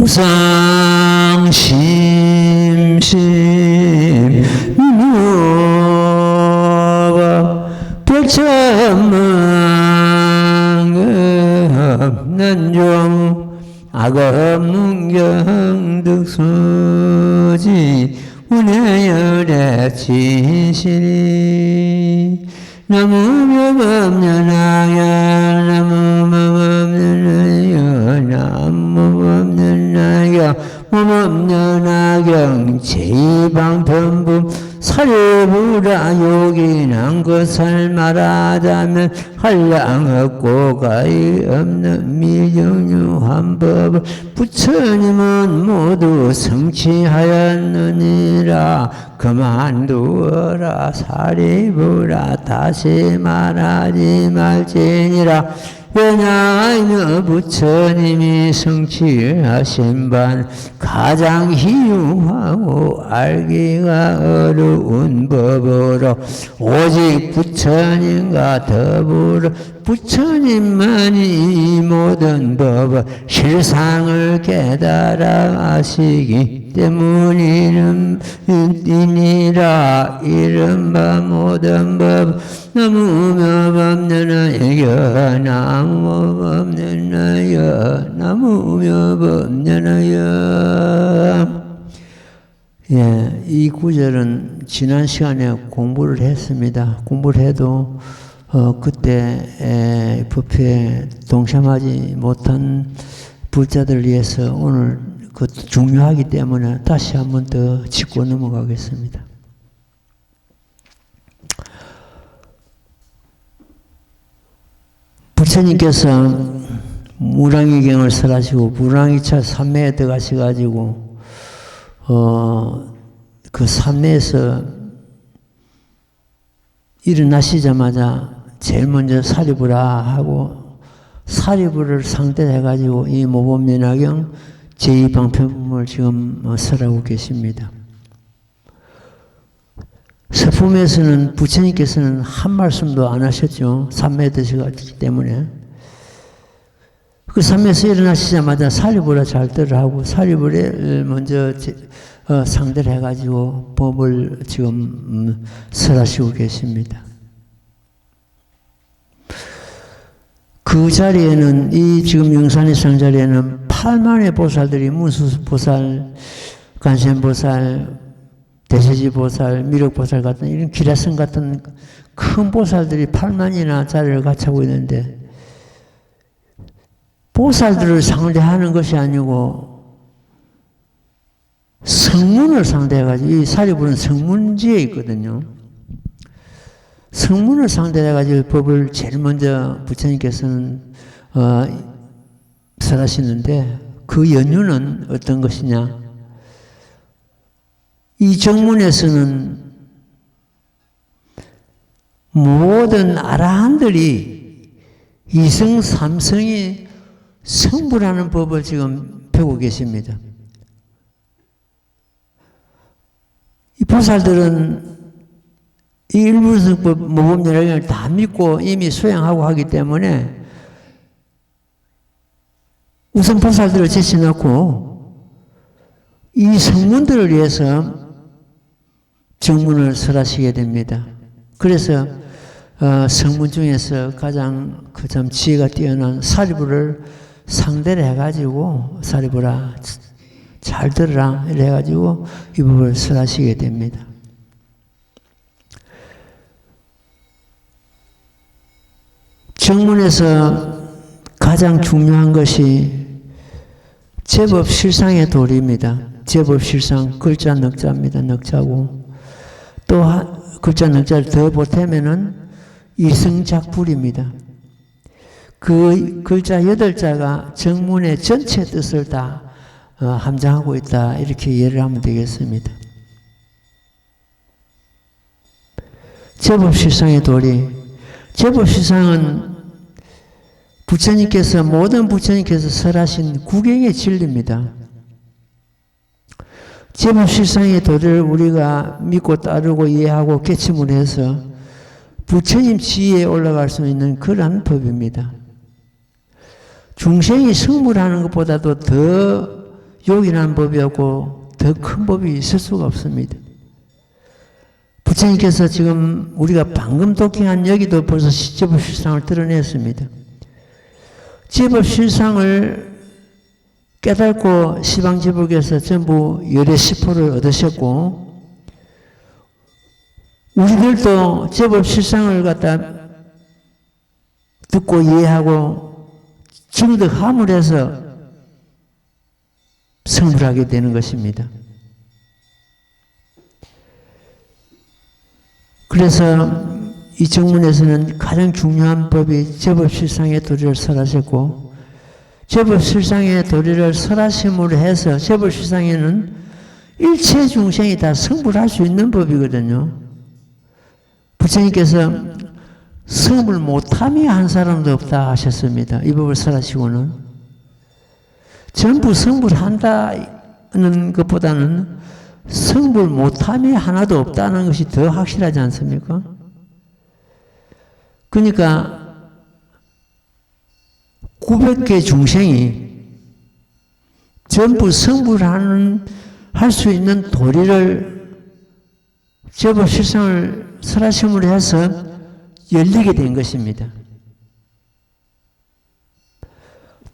무상심심 무법 별천망 없는 종 악없는 경득수지 운해열의 진실이 나무법 없는 악연 나무법 없는 악연 나무법 없는 악연 몸 없는 악연 제방편부 사료부라 요긴한 것을 말하자면 한량 없고 가히 없는 미정유한 법을 부처님은 모두 성취하였느니라. 그만두어라 사리부라 다시 말하지 말지니라. 왜냐하면 부처님이 성취하신 바 가장 희유하고 알기가 어려운 법으로 오직 부처님과 더불어 부처님만이 이 모든 법의 실상을 깨달아 아시기 때문이니라. 이른바 모든 법 나무법 없는 아여 나무법 없는 아여 나무법 없는 아여. 예, 이 구절은 지난 시간에 공부를 했습니다. 공부를 해도 그때 법회에 동참하지 못한 불자들을 위해서 오늘 그 중요하기 때문에 다시 한 번 더 짚고 넘어가겠습니다. 부처님께서 무량의경을 설하시고 무량이차 삼매에 들어가셔가지고 그 삼매에서 일어나시자마자 제일 먼저 사리부라 하고 사리부를 상대해가지고 이 모범연화경 제2방편품을 지금 설하고 계십니다. 서품에서는 부처님께서는 한 말씀도 안 하셨죠. 삼매에 드셔가지기 때문에. 그 삼매에서 일어나시자마자 사리부라 잘 들으라고 사리부를 먼저 상대를 해가지고 법을 지금 설하시고 계십니다. 그 자리에는 이 지금 영산의상 자리에는 8만의 보살들이 문수보살, 간센보살, 대세지보살, 미륵보살 같은 이런 기라성 같은 큰 보살들이 8만이나 자리를 갖추고 있는데 보살들을 상대하는 것이 아니고 성문을 상대해가지고 이 사리부는 성문지에 있거든요. 성문을 상대해가지고 법을 제일 먼저 부처님께서는 설하시는데 그 연유는 어떤 것이냐? 이 정문에서는 모든 아라한들이 이성 삼성이 성불하는 법을 지금 배우고 계십니다. 이 보살들은 이 일부성법 모범연화경을 다 믿고 이미 수행하고 하기 때문에 우선 보살들을 제쳐놓고 이 성문들을 위해서 정문을 설하시게 됩니다. 그래서 성문 중에서 가장 그 참 지혜가 뛰어난 사리부를 상대를 해가지고 사리부라 잘 들으라 이래 해가지고 이 법을 설하시게 됩니다. 정문에서 가장 중요한 것이 제법실상의 도리입니다. 제법실상 글자 넉자입니다. 넉자고 또 글자 넉자를 더 보태면은 이승작불입니다. 그 글자 8자가 정문의 전체 뜻을 다 함장하고 있다 이렇게 이해를 하면 되겠습니다. 제법실상의 도리 제법실상은 부처님께서 모든 부처님께서 설하신 구경의 진리입니다. 제법실상의 도리를 우리가 믿고 따르고 이해하고 개침을 해서 부처님 지위에 올라갈 수 있는 그러한 법입니다. 중생이 성불하는 것보다도 더 요긴한 법이었고 더 큰 법이 있을 수가 없습니다. 부처님께서 지금 우리가 방금 독행한 여기도 벌써 제법 실상을 드러냈습니다. 제법 실상을 깨닫고 시방제법에서 전부 열의 10%를 얻으셨고, 우리들도 제법 실상을 갖다 듣고 이해하고 증득함을 해서 성불하게 되는 것입니다. 그래서 이 정문에서는 가장 중요한 법이 제법 실상의 도리를 설하셨고, 제법 실상의 도리를 설하심으로 해서 제법 실상에는 일체 중생이 다 성불할 수 있는 법이거든요. 부처님께서 성불 못함이 한 사람도 없다 하셨습니다. 이 법을 설하시고는. 전부 성불한다는 것보다는 성불 못함이 하나도 없다는 것이 더 확실하지 않습니까? 그러니까 900개 중생이 전부 성불하는 할 수 있는 도리를 제법 실상을 설하심으로 해서 열리게 된 것입니다.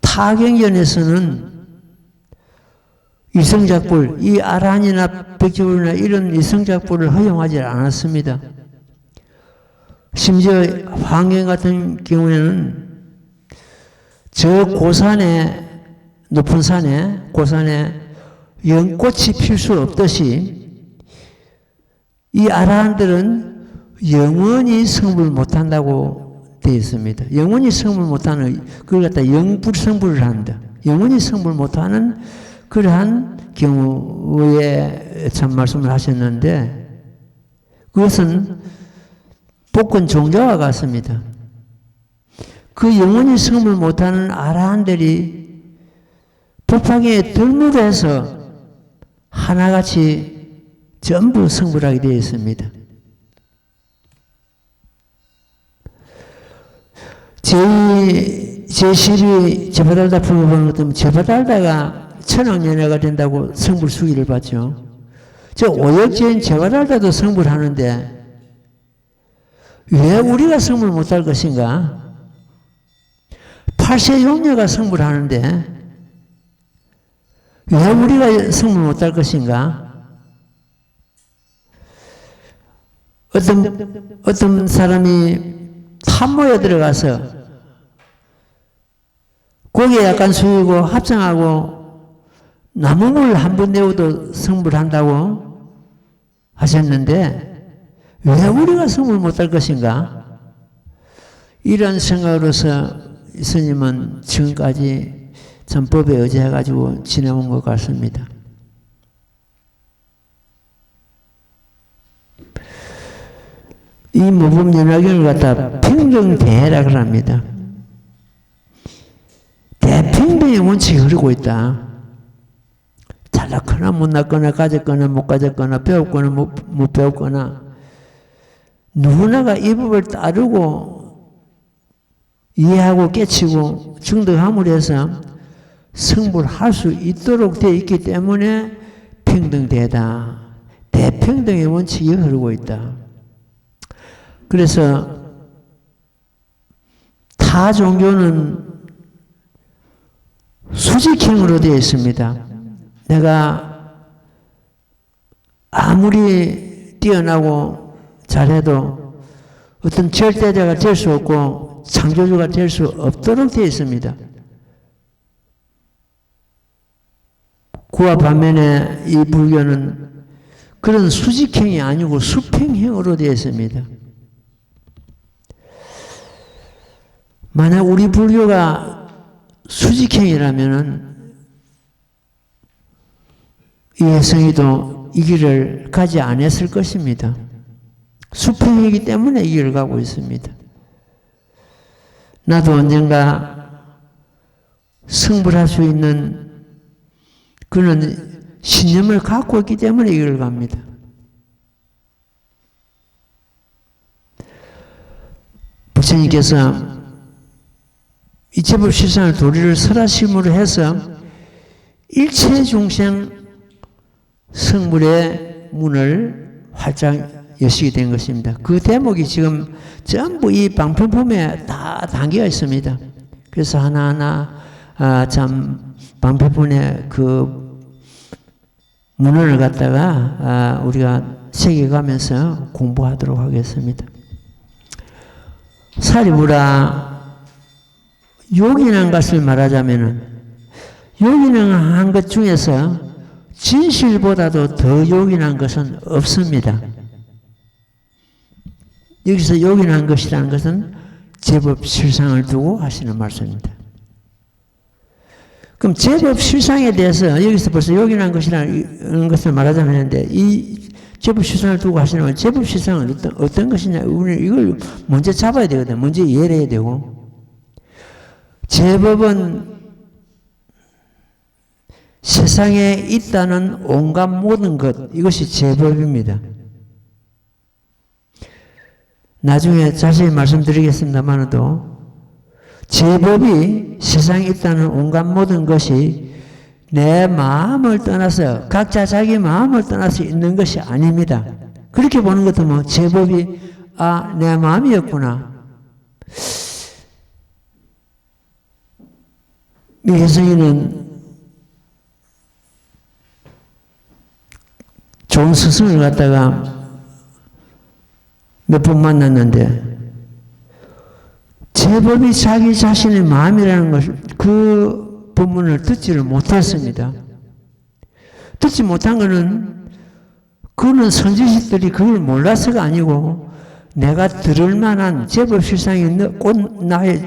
타경전에서는 이성작불, 이 아라한이나 백지불이나 이런 이성작불을 허용하지 않았습니다. 심지어 황경 같은 경우에는 저 고산에, 높은 산에, 고산에 연꽃이 필 수 없듯이 이 아라한들은 영원히 성불 못한다고 되어 있습니다. 영원히 성불 못하는, 그걸 갖다 영불성불을 한다. 영원히 성불 못하는 그러한 경우에 참 말씀을 하셨는데, 그것은 복권 종자와 같습니다. 그 영원히 성불 못하는 아라한들이 법화경에 들물에서 하나같이 전부 성불하게 되어 있습니다. 제12 제바달다 풀을 보는 것도 제바달다가 천왕연회가 된다고 성불 수기를 받죠. 저 오역제인 제바달다도 성불하는데 왜 우리가 성불 못할 것인가? 팔세용녀가 성불하는데 왜 우리가 성불 못할 것인가? 어떤 사람이 탐모에 들어가서 고개 약간 숙이고 합장하고 나무물 한 번 내어도 성불한다고 하셨는데 왜 우리가 성불 못할 것인가? 이런 생각으로서 스님은 지금까지 참 법에 의지해가지고 지내온 것 같습니다. 이 모범연화경을 갖다 평등대해라 합니다. 대평등의 원칙이 흐르고 있다. 잘났거나 못났거나 가졌거나 못 가졌거나 배웠거나 못 배웠거나 누구나가 이 법을 따르고 이해하고 깨치고 증득함으로 해서 성불할 수 있도록 되어 있기 때문에 평등대다. 대평등의 원칙이 흐르고 있다. 그래서 타 종교는 수직형으로 되어 있습니다. 내가 아무리 뛰어나고 잘해도 어떤 절대자가 될 수 없고 창조주가 될 수 없도록 되어 있습니다. 그와 반면에 이 불교는 그런 수직형이 아니고 수평형으로 되어 있습니다. 만약 우리 불교가 수직형이라면은 이해성이도 이 길을 가지 않았을 것입니다. 수평이기 때문에 이 길을 가고 있습니다. 나도 언젠가 성불할 수 있는 그런 신념을 갖고 있기 때문에 이 길을 갑니다. 부처님께서 이 제법 실상을 도리를 설하심으로 해서 일체 중생 성물의 문을 활짝 여시게 된 것입니다. 그 대목이 지금 전부 이 방편품에 다 담겨 있습니다. 그래서 하나하나 참 방편품의 그 문헌을 갖다가 우리가 새겨가면서 공부하도록 하겠습니다. 사리부라 요긴한 것을 말하자면은 요긴한 것 중에서 진실보다도 더 요긴한 것은 없습니다. 여기서 요긴한 것이라는 것은 제법 실상을 두고 하시는 말씀입니다. 그럼 제법 실상에 대해서 여기서 벌써 요긴한 것이라는 것을 말하자면 이 제법 실상을 두고 하시는 말, 제법 실상은 어떤 것이냐, 우리는 이걸 먼저 잡아야 되거든. 먼저 이해를 해야 되고. 제법은 세상에 있다는 온갖 모든 것, 이것이 제법입니다. 나중에 자세히 말씀드리겠습니다만도 제법이 세상에 있다는 온갖 모든 것이 내 마음을 떠나서 각자 자기 마음을 떠나서 있는 것이 아닙니다. 그렇게 보는 것도 뭐 제법이 내 마음이었구나. 이 혜성이는 좋은 스승을 갖다가 몇 번 만났는데 제법이 자기 자신의 마음이라는 것을 그 본문을 듣지를 못했습니다. 듣지 못한 것은 그는 선지식들이 그걸 몰라서가 아니고 내가 들을 만한 제법 실상이 곧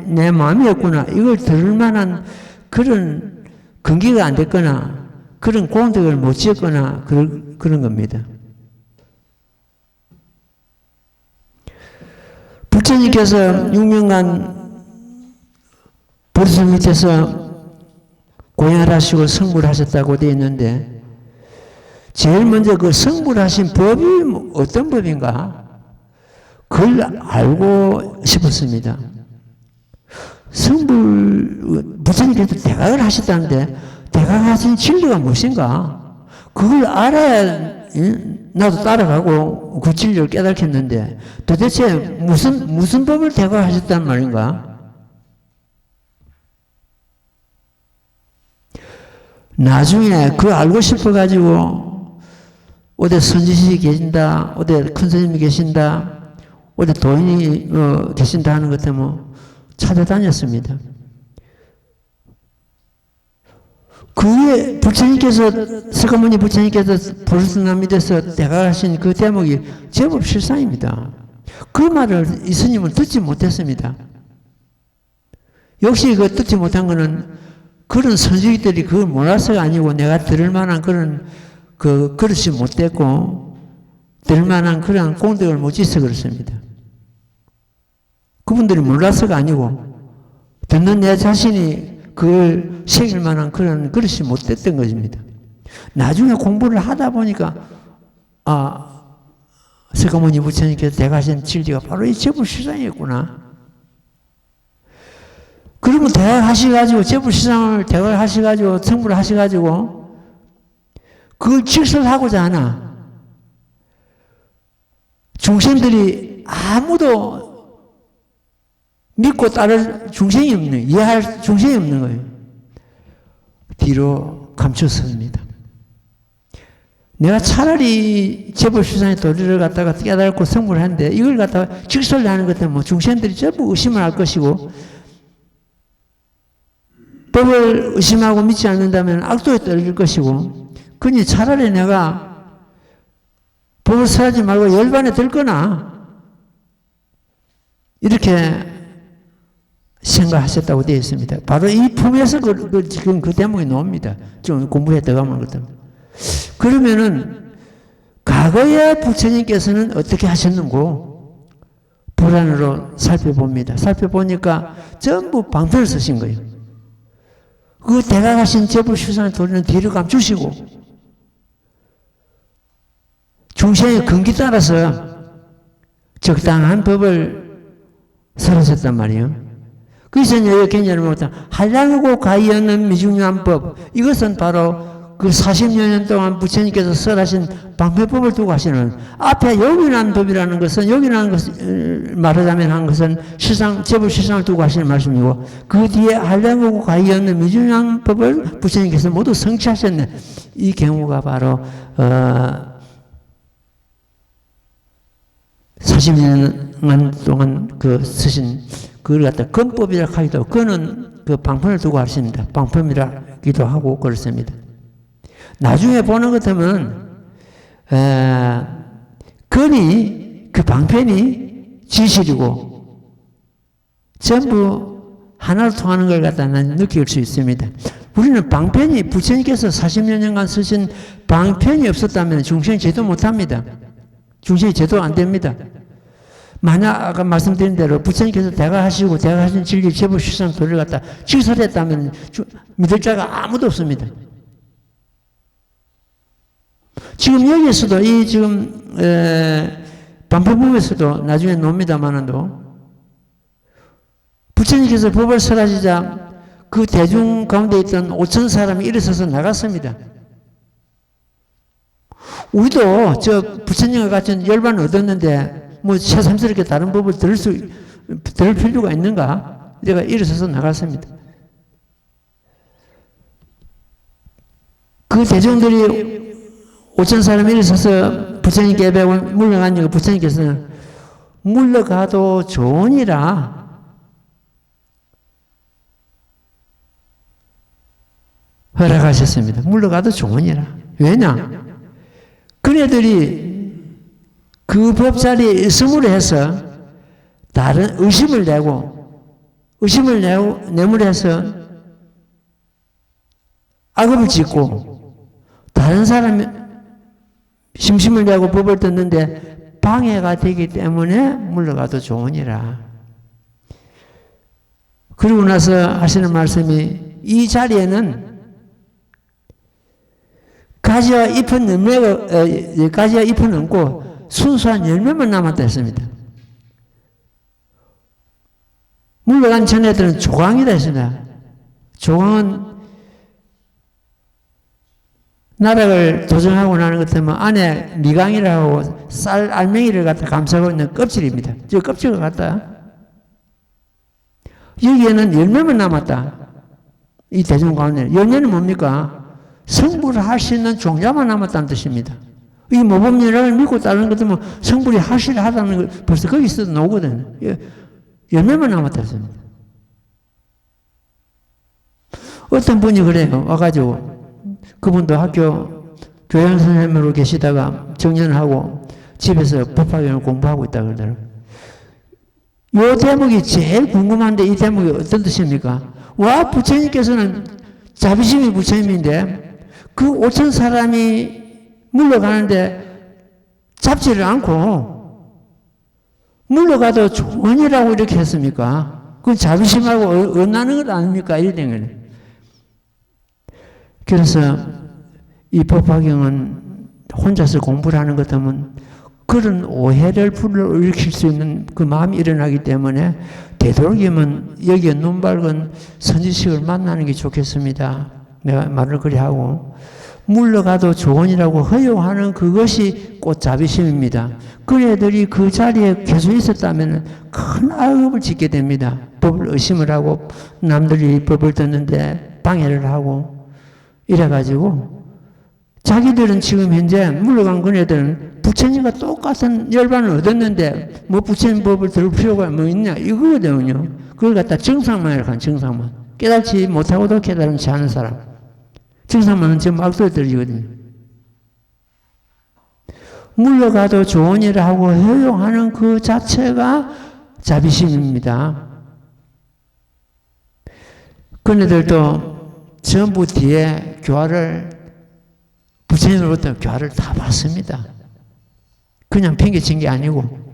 내 마음이었구나. 이걸 들을 만한 그런 근기가 안 됐거나 그런 공덕을 못 지었거나 그런 겁니다. 부처님께서 6년간 보리수 밑에서 고행하시고 성불하셨다고 되어 있는데 제일 먼저 그 성불하신 법이 어떤 법인가? 그걸 알고 싶었습니다. 부처님께서 대각을 하셨다는데 대각하신 진리가 무엇인가? 그걸 알아야 나도 따라가고 그 진리를 깨닫겠는데 도대체 무슨 법을 대각하셨단 말인가? 나중에 그거 알고 싶어가지고 어디 선지식이 계신다, 어디 큰 스님이 계신다, 어디 도인이 계신다 하는 것 때문에 찾아다녔습니다. 그게 석가모니 부처님께서 보르스나미에서 대각하신 그 대목이 제법 실상입니다. 그 말을 이 스님은 듣지 못했습니다. 역시 그 듣지 못한 것은 그런 선지기들이 그걸 몰라서가 아니고 내가 들을 만한 그런 그릇이 못 됐고 들을 만한 그런 공덕을 못 지어서 그렇습니다. 그분들이 몰라서가 아니고 듣는 내 자신이 그걸 새길 만한 그런 그릇이 못 됐던 것입니다. 나중에 공부를 하다 보니까 석가모니 부처님께서 대가하신 진리가 바로 이 제불실상이었구나. 그러면 대화하셔가지고 제불실상을 대화하셔가지고 성불을 하셔가지고 그걸 질설하고자 하나 중생들이 아무도 믿고 따를 중생이 없는, 이해할 중생이 없는 거예요. 뒤로 감췄습니다. 내가 차라리 제불실상의 도리를 갖다가 깨달고 성불을 하는데 이걸 갖다가 직설하는 것 때문에 중생들이 전부 의심을 할 것이고 법을 의심하고 믿지 않는다면 악도에 떨어질 것이고 그니 차라리 내가 법을 설하지 말고 열반에 들거나 이렇게 생각하셨다고 되어 있습니다. 바로 이 품에서 지금 그 대목이 나옵니다. 좀 공부해 들어가면 것들. 그러면은 과거에 부처님께서는 어떻게 하셨는고 불안으로 살펴봅니다. 살펴보니까 전부 방편을 쓰신 거예요. 그 대각하신 제불실상의 도리는 뒤를 감추시고 중생의 근기 따라서 적당한 법을 설하셨단 말이에요. 그래서 여기 굉장히 못한 한량하고 가히 없는 미중요한 법, 이것은 바로 그 40여 년 동안 부처님께서 설하신 방패법을 두고 하시는, 앞에 요긴한 법이라는 것은, 요긴한 것을 말하자면 한 것은 제법 실상을 두고 하시는 말씀이고, 그 뒤에 한량하고 가히 없는 미중요한 법을 부처님께서 모두 성취하셨네. 이 경우가 바로 40년 동안 그 쓰신 그걸 갖다 건법이라 하기도 하고, 그는 그 방편을 두고 하십니다. 방편이라기도 하고 그렇습니다. 나중에 보는 것 같으면 건이, 그 방편이 진실이고 전부 하나로 통하는 걸 갖다 느낄 수 있습니다. 우리는 방편이, 부처님께서 40여 년간 쓰신 방편이 없었다면 중생이 제도 못합니다. 중생이 제도 안 됩니다. 만약 아까 말씀드린 대로 부처님께서 대가 하신 진리 제법 실상 도를 갖다 직설했다면 믿을 자가 아무도 없습니다. 지금 여기에서도 이 지금 반포부에서도 나중에 놉니다만도 부처님께서 법을 설하시자 그 대중 가운데 있던 5천 사람이 일어서서 나갔습니다. 우리도 저 부처님과 같은 열반을 얻었는데 뭐 새삼스럽게 다른 법을 들을 필요가 있는가? 내가 일어서서 나갔습니다. 그 대중들이 5천 사람이 일어서서 부처님께 예배하고 물러가니까 부처님께서는 물러가도 좋으니라 허락하셨습니다. 물러가도 좋으니라. 왜냐? 그네들이 그 법자리에 있음으로 해서 다른 의심을 내물해서 악업을 짓고 다른 사람이 심심을 내고 법을 듣는데 방해가 되기 때문에 물러가도 좋으니라. 그리고 나서 하시는 말씀이, 이 자리에는 가지와 잎은 없고 순수한 열매만 남았다 했습니다. 물러간 전애들은 조강이다 했습니다. 조강은 나락을 도정하고 나는 것 때문에 안에 미강이라고 쌀 알맹이를 갖다 감싸고 있는 껍질입니다. 저 껍질을 갖다 여기에는 열매만 남았다. 이 대중 가운데 열매는 뭡니까? 성불을 할 수 있는 종자만 남았다는 뜻입니다. 이 모범연락을 믿고 따르는 것 때문에 성불이 하실하다는 걸 벌써 거기서 나오거든요. 열매만 남았다 했습니다. 어떤 분이 그래요. 와가지고 그분도 학교 교양 선생님으로 계시다가 정년을 하고 집에서 법화경을 공부하고 있다 그러더라고요. 이 대목이 제일 궁금한데 이 대목이 어떤 뜻입니까? 와, 부처님께서는 자비심이 부처님인데 그 5천 사람이 물러가는데 잡지를 않고 물러가도 좋으니라고 이렇게 했습니까? 그건 자비심하고 언나는 것 아닙니까? 이런 거는. 그래서 이 법화경은 혼자서 공부를 하는 것 때문에 그런 오해를 불러일으킬 수 있는 그 마음이 일어나기 때문에 되도록이면 여기에 눈 밝은 선지식을 만나는 게 좋겠습니다. 내가 말을 그리 하고 물러가도 좋으니라고 허용하는 그것이 꽃자비심입니다. 그 애들이 그 자리에 계속 있었다면 큰 악업을 짓게 됩니다. 법을 의심을 하고 남들이 법을 듣는데 방해를 하고 이래가지고 자기들은 지금 현재 물러간 그네들은 부처님과 똑같은 열반을 얻었는데 뭐 부처님 법을 들을 필요가 뭐 있냐 이거거든요. 그걸 갖다 정상만 이렇게 한 정상만. 깨닫지 못하고도 깨달지 않은 사람. 정상만은 전부 악도들이거든요. 물러가도 좋은 일을 하고 허용하는 그 자체가 자비심입니다. 그네들도 전부 뒤에 교화를 부처님으로부터 교화를 다 받습니다. 그냥 팽개친 게 아니고.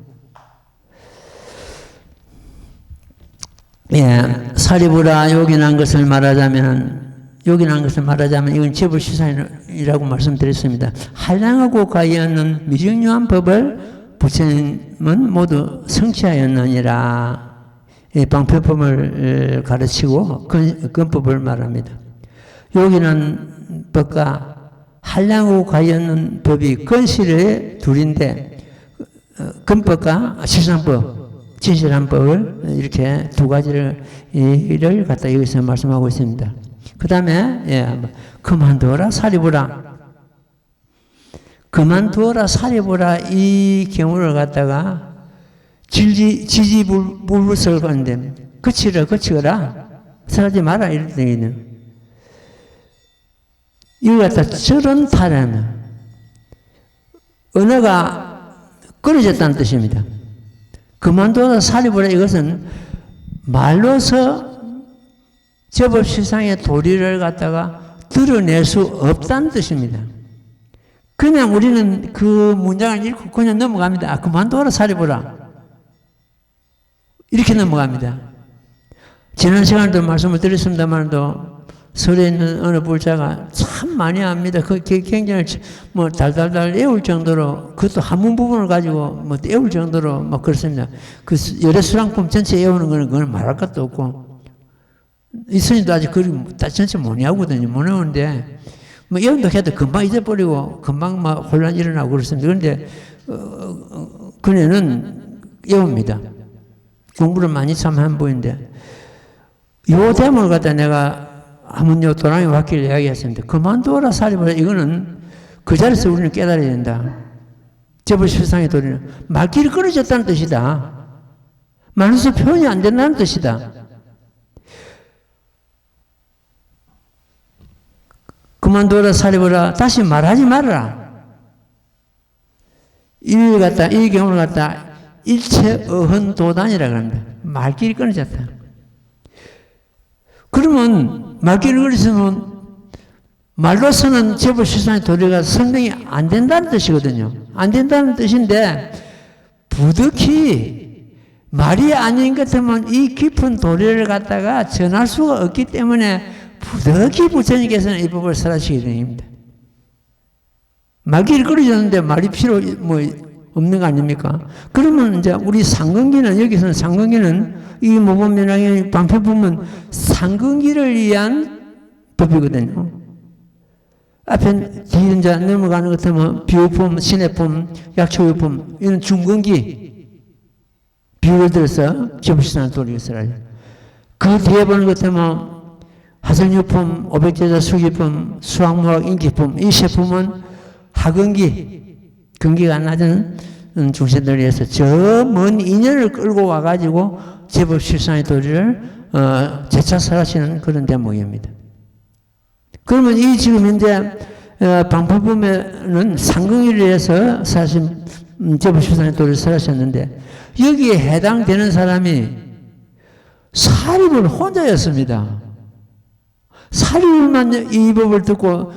예, 사리부라 요긴한 것을 말하자면 이건 제불시사이라고 말씀드렸습니다. 한량하고 가이하는 미정요한 법을 부처님은 모두 성취하였느니라. 방편법을 가르치고 근법을 말합니다. 여기는 법과 한량후 관련 법이 근실의 둘인데 근법과 실상법, 진실한법을 이렇게 두 가지를 이를 갖다 여기서 말씀하고 있습니다. 그 다음에 그만두어라 사리부라. 그만두어라 사리부라 이 경우를 갖다가 지지불불설 건데 그치거라 설하지 마라 이럴 때는 이걸 갖다 저런 타라는 언어가 끊어졌다는 뜻입니다. 그만둬라 사리부라 이것은 말로서 제법실상의 도리를 갖다가 드러낼 수 없다는 뜻입니다. 그냥 우리는 그 문장을 읽고 그냥 넘어갑니다. 그만둬라 사리부라 이렇게 넘어갑니다. 지난 시간에도 말씀을 드렸습니다만도 설에 있는 어느 불자가 참 많이 합니다. 그 굉장히 뭐 달달달 애울 정도로 그것도 한문 부분을 가지고 뭐 애울 정도로 막 그렇습니다. 그 열애수랑품 전체 애우는 거는 그건 말할 것도 없고 이 스님도 아직 그림 전체 못 외우거든요. 못 외우는데 뭐 애운도 해도 금방 잊어버리고 금방 막 혼란 일어나고 그렇습니다. 그런데 그네는 외웁니다. 공부를 많이 참 한 분인데 요 대목을 갖다 내가 한번 요 도랑이 왔길래 이야기했습니다. 그만둬라 사리부라 이거는 그 자리에서 우리는 깨달아야 된다. 제법실상의 도리는 말길이 끊어졌다는 뜻이다. 말로서 표현이 안 된다는 뜻이다. 그만둬라 사리부라 다시 말하지 말아라. 이 경우를 갖다 일체 어헌도단이라고 합니다. 말길이 끊어졌다. 그러면 말길이 끊어졌으면 말로서는 제법실상의 도리가 설명이 안 된다는 뜻이거든요. 안 된다는 뜻인데 부득이 말이 아닌 것 같으면 이 깊은 도리를 갖다가 전할 수가 없기 때문에 부득이 부처님께서는 이 법을 설하시게 됩니다. 말길이 끊어졌는데 말이 필요 없는 거 아닙니까? 그러면 이제 우리 상근기는 여기서는 상근기는 이 모범면항의 방패 보면 상근기를 위한 법이거든요. 앞에 뒤에 이제 넘어가는 것 같으면 비유품, 신해품, 약초유품 이런 중근기 비유를 들어서 제법실상의 도리를 설하죠. 그 뒤에 보는 것 같으면 화성유품, 오백제자 수기품, 수학무학 인기품 이 세 품은 하근기 근기가 낮은 중생들을 위해서 저 먼 인연을 끌고 와가지고 제법실상의 도리를 재차 설하시는 그런 대목입니다. 그러면 이 지금 현재 방법범에는 상근기를 위해서 사실 제법실상의 도리를 설하셨는데 여기에 해당되는 사람이 사립을 혼자였습니다. 사립만 이 법을 듣고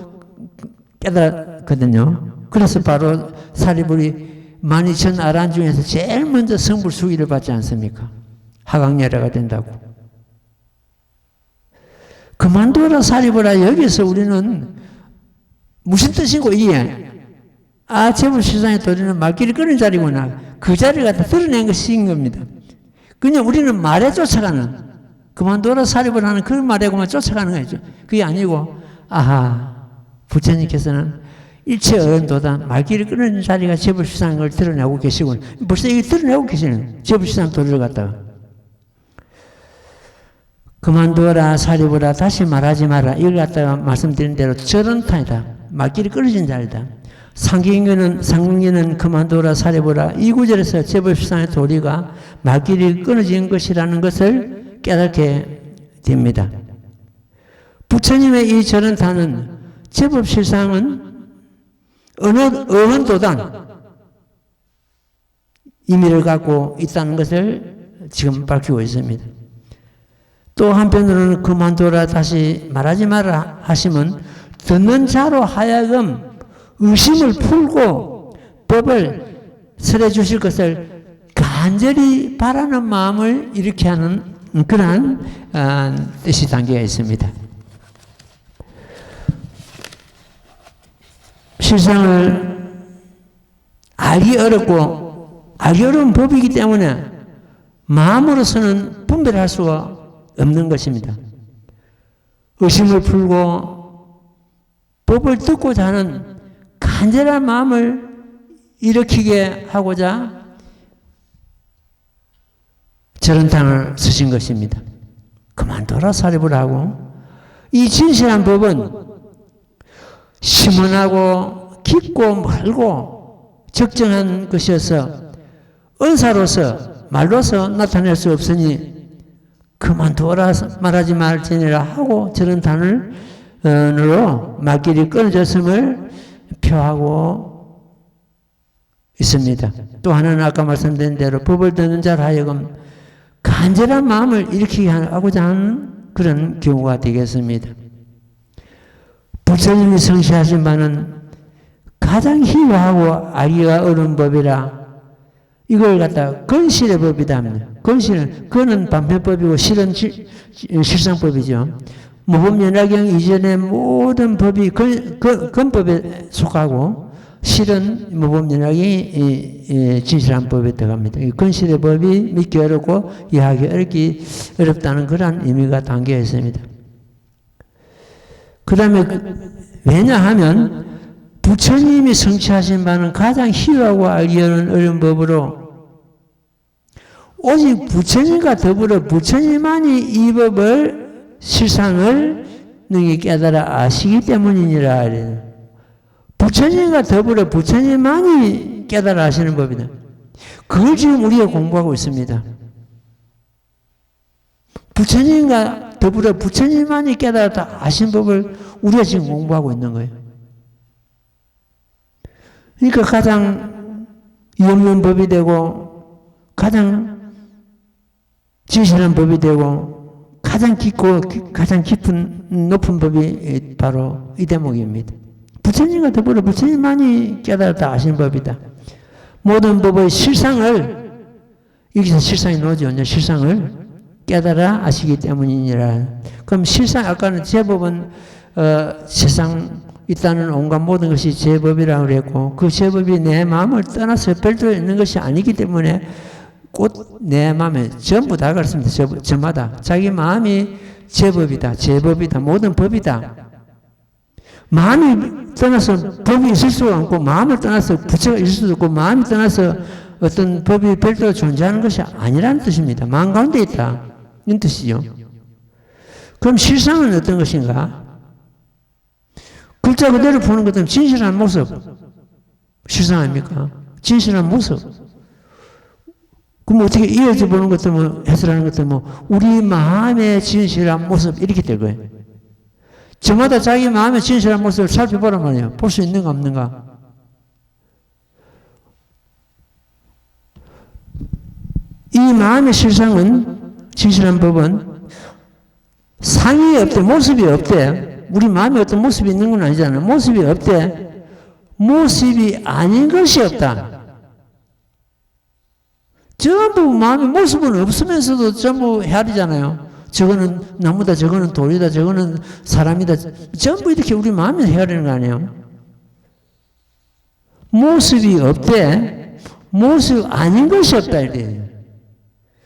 깨달았거든요. 그래서 바로 사리불이 12,000 아란 중에서 제일 먼저 성불 수기를 받지 않습니까? 하강열애가 된다고. 그만둬라 사리불아 여기서 우리는 무슨 뜻이고 이해? 제법실상의 도리는 말길이 끊은 자리구나. 그 자리를 갖다 드러낸 것인 겁니다. 그냥 우리는 말에 쫓아가는 그만둬라 사리불아는 그 말에만 쫓아가는 거죠. 그게 아니고 부처님께서는 일체 어른도다 말길이 끊어진 자리가 제법실상인 걸 드러내고 계시고 벌써 이게 드러내고 계시는 제법실상 도리를 갖다가 그만두어라 사리부라 다시 말하지 마라 이걸 갖다가 말씀드린 대로 저런 타이다. 말길이 끊어진 자리다. 상경기는 그만두어라 사리부라 이 구절에서 제법실상의 도리가 말길이 끊어진 것이라는 것을 깨닫게 됩니다. 부처님의 이 저런 타는 제법실상은 어헌도단 의미를 갖고 있다는 것을 지금 밝히고 있습니다. 또 한편으로는 그만둬라 다시 말하지 마라 하시면 듣는 자로 하여금 의심을 풀고 법을 설해 주실 것을 간절히 바라는 마음을 일으켜 하는 그러한 뜻이 담겨 있습니다. 실상을 알기 어렵고 알기 어려운 법이기 때문에 마음으로서는 분별할 수가 없는 것입니다. 의심을 풀고 법을 듣고자 하는 간절한 마음을 일으키게 하고자 저런 땅을 쓰신 것입니다. 그만둬라 사립을 하고, 이 진실한 법은 심원하고 깊고 멀고 적정한 것이어서 은사로서 말로서 나타낼 수 없으니 그만둬라 말하지 말지니라 하고 저런 단으로 말길이 끊어졌음을 표하고 있습니다. 또 하나는 아까 말씀드린 대로 법을 듣는 자로 하여금 간절한 마음을 일으키게 하고자 하는 그런 경우가 되겠습니다. 부처님이 성시하신 바는 가장 희화하고 알기가 어려운 법이라 이걸 갖다 건실의 법이다 합니다. 건실은, 그거는 반편법이고 실은 실상법이죠. 모범연화경 이전의 모든 법이 건법에 속하고 실은 모범연화경이 진실한 법에 들어갑니다. 건실의 법이 믿기 어렵고 이해하기 어렵다는 그런 의미가 담겨 있습니다. 그 다음에 왜냐하면 부처님이 성취하신 바는 가장 희화하고 알기 어려운 법으로 오직 부처님과 더불어 부처님만이 이 법을 실상을 능히 깨달아 아시기 때문이니라. 부처님과 더불어 부처님만이 깨달아 아시는 법이다. 그걸 지금 우리가 공부하고 있습니다. 부처님과 더불어 부처님만이 깨달았다 아신 법을 우리가 지금 공부하고 있는 거예요. 그러니까 가장 유없는 법이 되고 가장 진실한 법이 되고 가장 깊고 가장 깊은 높은 법이 바로 이 대목입니다. 부처님과 더불어 부처님만이 깨달았다 아시는 법이다. 모든 법의 실상을, 여기서 실상이 나오죠. 실상을 깨달아 아시기 때문이니라. 그럼 실상, 아까는 제법은 세상 있다는 온갖 모든 것이 제법이라고 그랬고, 그 제법이 내 마음을 떠나서 별도로 있는 것이 아니기 때문에 곧 내 마음에 전부 다 그렇습니다. 저마다 자기 마음이 제법이다, 제법이다, 모든 법이다. 마음이 떠나서 법이 있을 수가 없고, 마음을 떠나서 부처가 있을 수도 없고, 마음이 떠나서 어떤 법이 별도로 존재하는 것이 아니라는 뜻입니다. 마음 가운데 있다, 이런 뜻이죠. 그럼 실상은 어떤 것인가? 글자 그대로 보는 것은 진실한 모습, 실상 아닙니까? 진실한 모습. 그럼 어떻게 이어져 보는 것들, 해설하는 것들, 우리 마음의 진실한 모습, 이렇게 될 거예요. 저마다 자기 마음의 진실한 모습을 살펴보란 말이에요. 볼 수 있는가, 없는가. 이 마음의 실상은, 진실한 법은 상이 없대, 모습이 없대. 우리 마음에 어떤 모습이 있는 건 아니잖아요. 모습이 없대. 모습이 아닌 것이 없다. 전부 마음의 모습은 없으면서도 전부 헤아리잖아요. 저거는 나무다, 저거는 돌이다, 저거는 사람이다. 전부 이렇게 우리 마음에 헤아리는 거 아니에요. 모습이 없대. 모습 아닌 것이 없다. 이래요.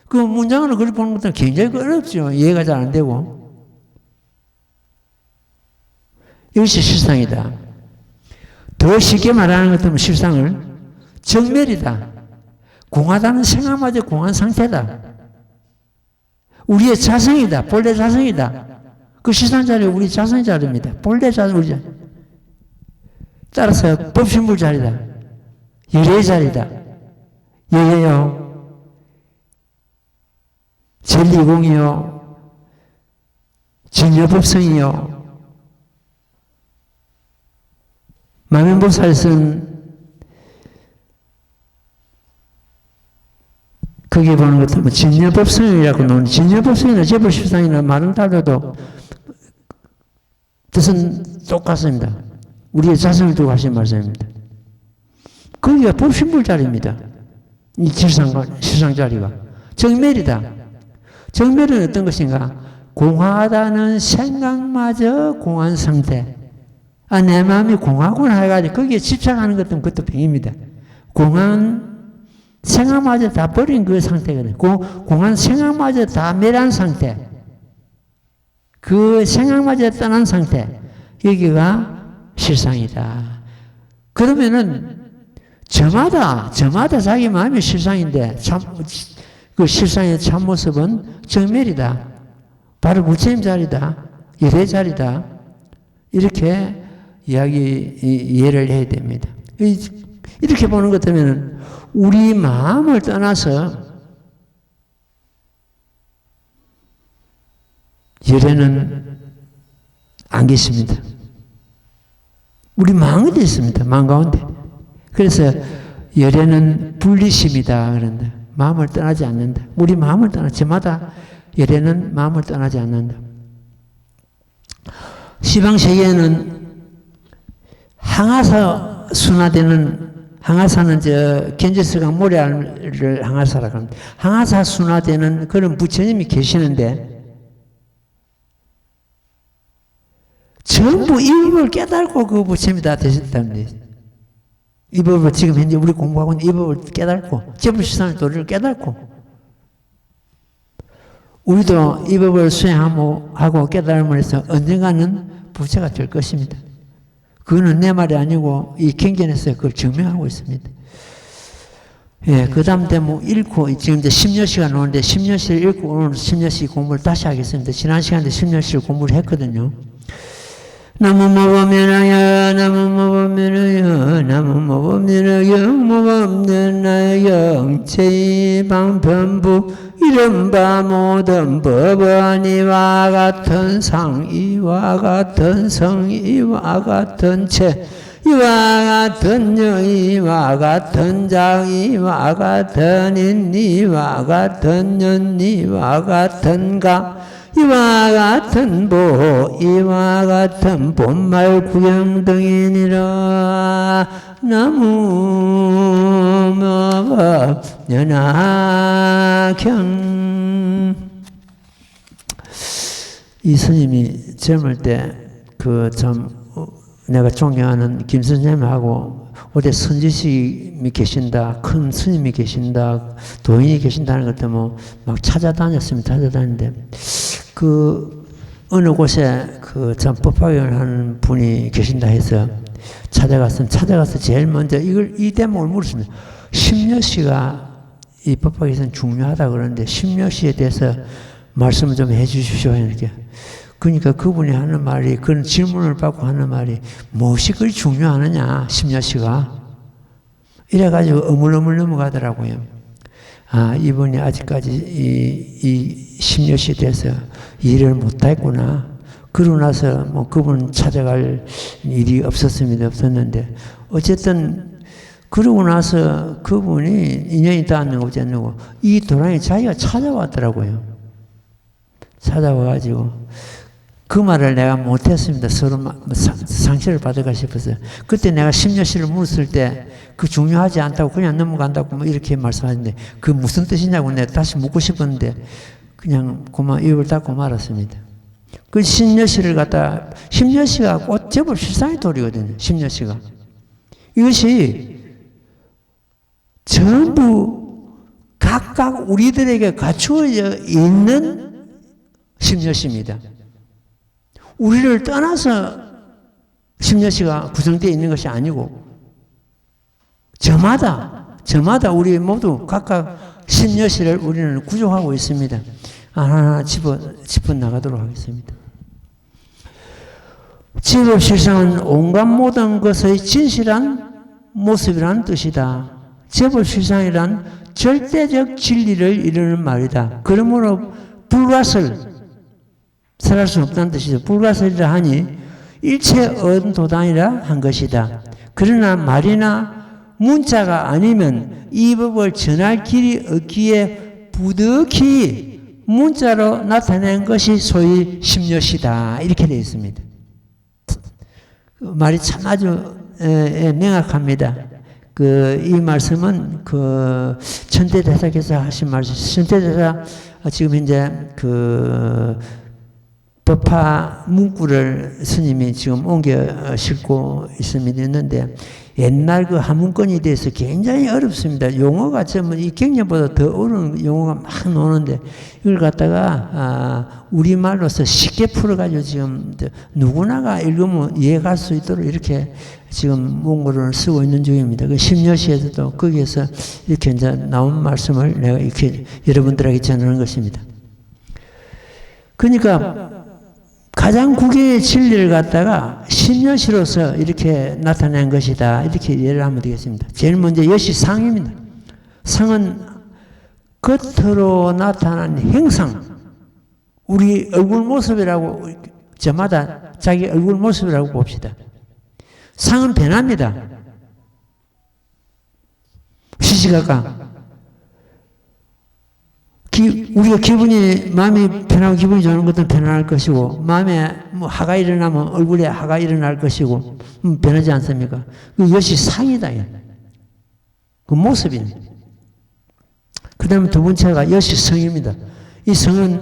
그 문장으로 그렇게 보는 것도 굉장히 어렵죠. 이해가 잘 안 되고. 이것이 실상이다. 더 쉽게 말하는 것은 실상을 정멸이다. 공하다는 생각마저 공한 상태다. 우리의 자성이다. 본래 자성이다. 그 실상 자리 우리 자성의 자리입니다. 본래 자성 우리 자리. 따라서 법신불 자리다. 열의 자리다. 열예요. 진리공이요. 진여법성이요. 마면보살은 거기에 보는 것은 진여법성이라고 나오는, 진여법성이나 제법실상이나 말은 달라도 뜻은 똑같습니다. 우리의 자성을 두고 하신 말씀입니다. 거기가 법신불 자리입니다. 이 실상 자리가. 정멸이다. 정멸은 어떤 것인가? 공하다는 생각마저 공한 상태. 내 마음이 공하구나 해가지고 거기에 집착하는 것도 그것도 병입니다. 공한 생각마저 다 버린 그 상태거든요. 공안 생각마저 다 멸한 상태. 그 생각마저 떠난 상태. 여기가 실상이다. 그러면은 저마다 자기 마음이 실상인데 그 실상의 참모습은 정멸이다. 바로 부처님 자리다. 열애 자리다. 이렇게 이해를 해야 됩니다. 이렇게 보는 것 때문에 우리 마음을 떠나서 열애는 안 계십니다. 우리 마음 가운데 있습니다. 마음 가운데. 그래서 열애는 분리심이다. 그런다. 마음을 떠나지 않는다. 우리 마음을 저마다 열애는 마음을 떠나지 않는다. 시방세계에는 항아사 순화되는, 항아사는 견제스강 모래알을 항아사라고 합니다. 항아사 순화되는 그런 부처님이 계시는데 전부 이 법을 깨달고 그 부처님이 다 되셨답니다. 이 법을 지금 현재 우리 공부하고 있는 이 법을 깨달고 제불실상의 도리를 깨달고 우리도 이 법을 수행하고 깨달음을 해서 언젠가는 부처가 될 것입니다. 그거는 내 말이 아니고 이 경전에서 그걸 증명하고 있습니다. 예, 그 다음 대목 읽고 지금 이제 10년씩가 나오는데 10년씩을 읽고 오늘 10년씩 공부를 다시 하겠습니다. 지난 시간에 10년씩 공부를 했거든요. 나무모범면하여 나무모범면하여 나무모범면하여 모범면하여 영체방편부 이른바 모든 법은 이와 같은 상 이와 같은 성 이와 같은 체 이와 같은 영 이와 같은 장 이와 같은 인 이와 같은 년 이와 같은 가 이와 같은 보 이와 같은 본말 구경 등이니라. 나무 연하경. 이 스님이 젊을 때 내가 존경하는 김 선생님하고 어디 선지식이 계신다, 큰 스님이 계신다, 도인이 계신다는 것 때문에 막 찾아다녔습니다. 찾아다니는데 어느 곳에 법화경을 하는 분이 계신다 해서 찾아가서 제일 먼저 이 대목을 물었습니다. 심려시가 이 법화경에서는 중요하다 그러는데 심려시에 대해서 말씀을 좀 해 주십시오. 이렇게. 그러니까 그분이 하는 말이, 그런 질문을 받고 하는 말이 무엇이 그리 중요하느냐, 심려시가. 이래가지고 어물어물 넘어가더라고요. 아, 이분이 아직까지 이 심려시에 대해서 일을 못했구나. 그러고 나서 그분 찾아갈 일이 없었는데, 어쨌든, 그러고 나서 그분이 인연이 닿았는가 보지 않는가, 이 도랑이 자기가 찾아왔더라고요. 찾아와가지고, 그 말을 내가 못했습니다. 서로 상처를 받을까 싶어서. 그때 내가 심려시를 물었을 때, 그 중요하지 않다고 그냥 넘어간다고 이렇게 말씀하셨는데, 그 무슨 뜻이냐고 내가 다시 묻고 싶었는데, 그냥 입을 닫고 말았습니다. 그 심려시를 심려시가 꼭 제법 실상의 도리거든요. 심려시가. 이것이 전부 각각 우리들에게 갖추어져 있는 심려시입니다. 우리를 떠나서 심려시가 구성되어 있는 것이 아니고 저마다 우리 모두 각각 심려시를 우리는 구조하고 있습니다. 하나하나 짚어 나가도록 하겠습니다. 제법실상은 온갖 모든 것의 진실한 모습이라는 뜻이다. 제법실상이란 절대적 진리를 이루는 말이다. 그러므로 불가설, 설할 수 없다는 뜻이죠. 불가설이라 하니 일체 언도당이라 한 것이다. 그러나 말이나 문자가 아니면 이 법을 전할 길이 없기에 부득이 문자로 나타낸 것이 소위 심려시다. 이렇게 되어 있습니다. 말이 참 아주 명확합니다. 이 말씀은 천대대사께서 하신 말씀, 천대대사 지금 현재 법화 문구를 스님이 지금 옮겨 싣고 있는데, 옛날 그 한문권에 대해서 굉장히 어렵습니다. 용어가 전부 이 경전보다 더 어려운 용어가 막 나오는데 이걸 갖다가 우리말로서 쉽게 풀어가지고 지금 누구나가 읽으면 이해할 수 있도록 이렇게 지금 원고를 쓰고 있는 중입니다. 그 심려시에서도 거기에서 이렇게 이제 나온 말씀을 내가 이렇게 여러분들에게 전하는 것입니다. 그러니까 가장 구경의 진리를 갖다가 심려시로서 이렇게 나타낸 것이다. 이렇게 이해를 하면 되겠습니다. 제일 먼저 여시 상입니다. 상은 겉으로 나타난 행상, 우리 얼굴 모습이라고 저마다 자기 얼굴 모습이라고 봅시다. 상은 변합니다. 시시각각. 우리가 마음이 편하고 기분이 좋은 것은 편안할 것이고, 마음에 뭐 하가 일어나면 얼굴에 하가 일어날 것이고, 변하지 않습니까? 그 여시 상이다. 그 모습이네. 그 다음에 두 번째가 여시 성입니다. 이 성은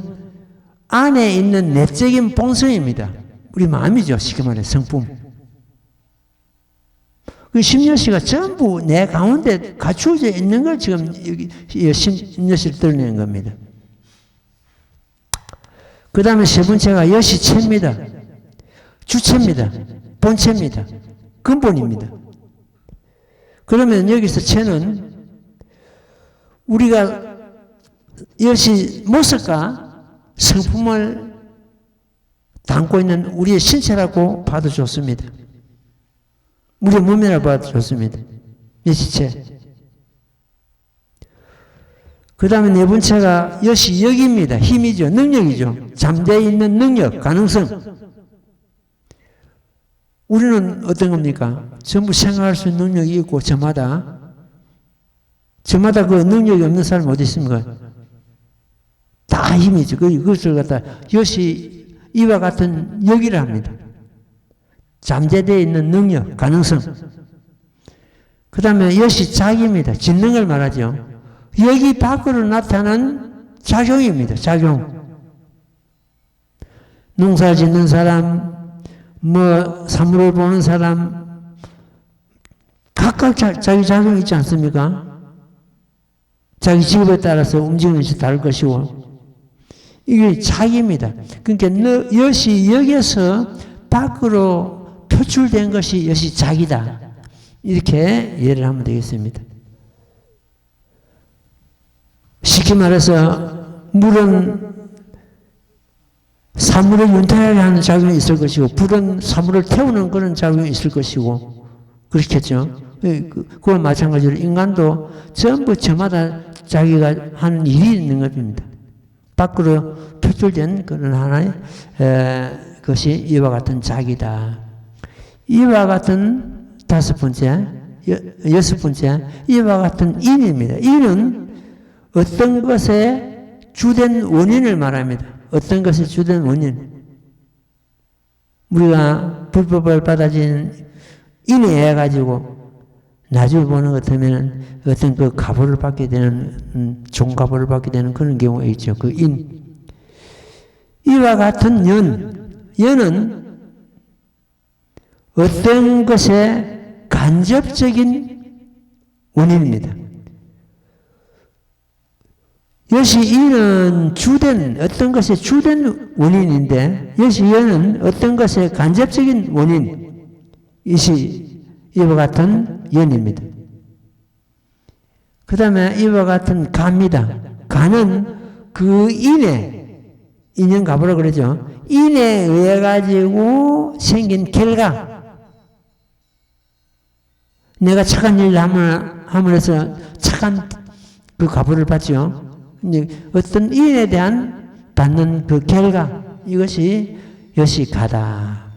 안에 있는 내적인 본성입니다. 우리 마음이죠. 쉽게 말해 성품. 그 심려시가 전부 내 가운데 갖추어져 있는 걸 지금 심려시를 드러내는 겁니다. 그 다음에 세 번째가 여시체입니다. 주체입니다. 본체입니다. 근본입니다. 그러면 여기서 체는 우리가 여시 모습과 성품을 담고 있는 우리의 신체라고 봐도 좋습니다. 우리의 몸이라고 봐도 좋습니다. 여시체. 그 다음에 네 번째가 여시역입니다. 힘이죠. 능력이죠. 잠재해 있는 능력, 가능성. 우리는 어떤 겁니까? 전부 생각할 수 있는 능력이 있고 저마다 그 능력이 없는 사람이 어디 있습니까? 다 힘이죠. 그것을 갖다 여시 이와 같은 역이라 합니다. 잠재되어 있는 능력, 가능성. 그 다음에 여시 작입니다. 짓는 걸 말하죠. 여기 밖으로 나타나는 작용입니다. 작용. 농사 짓는 사람, 사물을 보는 사람, 각각 자기 작용이 있지 않습니까? 자기 직업에 따라서 움직이는 것이 다를 것이고, 이게 작입니다. 그러니까 여시 역에서 밖으로 표출된 것이 여시 작이다. 이렇게 이해를 하면 되겠습니다. 쉽게 말해서 물은 사물을 윤택하게 하는 작용이 있을 것이고, 불은 사물을 태우는 그런 작용이 있을 것이고, 그렇겠죠. 그와 마찬가지로 인간도 전부 저마다 자기가 하는 일이 있는 것입니다. 밖으로 표출된 그런 하나의 것이 이와 같은 작이다. 이와 같은 다섯 번째, 여섯 번째, 이와 같은 인입니다. 인은 어떤 것의 주된 원인을 말합니다. 어떤 것의 주된 원인. 우리가 불법을 받아진 인에 의해 가지고 나중에 보는 것 같으면 어떤 그 가보를 받게 되는, 종가보를 받게 되는 그런 경우가 있죠. 그 인. 이와 같은 연은 어떤 것의 간접적인 원인입니다. 여시인은 어떤 것의 주된 원인인데, 여시연은 어떤 것의 간접적인 원인, 이와 같은 연입니다. 그 다음에 이와 같은 가입니다. 가는 그 인연가보라 그러죠. 인에 의해 가지고 생긴 결과. 내가 착한 일을 함으로써 착한 그 가보를 받죠. 어떤 인에 대한 받는 그 결과, 이것이 여시가다.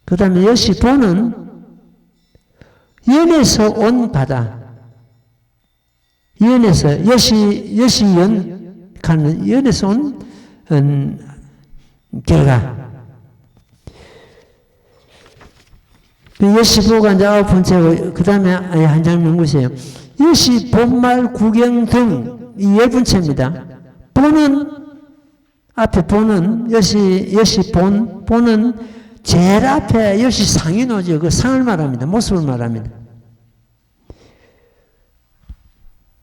그 다음에 여시보는 연에서 온 가다. 연에서, 여시연, 가는 연에서 온 결과. 여시보가 이제 아홉 번째고, 그 다음에 한 장 넣은 것이에요. 여시, 본말, 구경 등, 이 열 번째입니다. 본은, 앞에 본은, 본은 제일 앞에 여시 상이 나오죠. 그 상을 말합니다. 모습을 말합니다.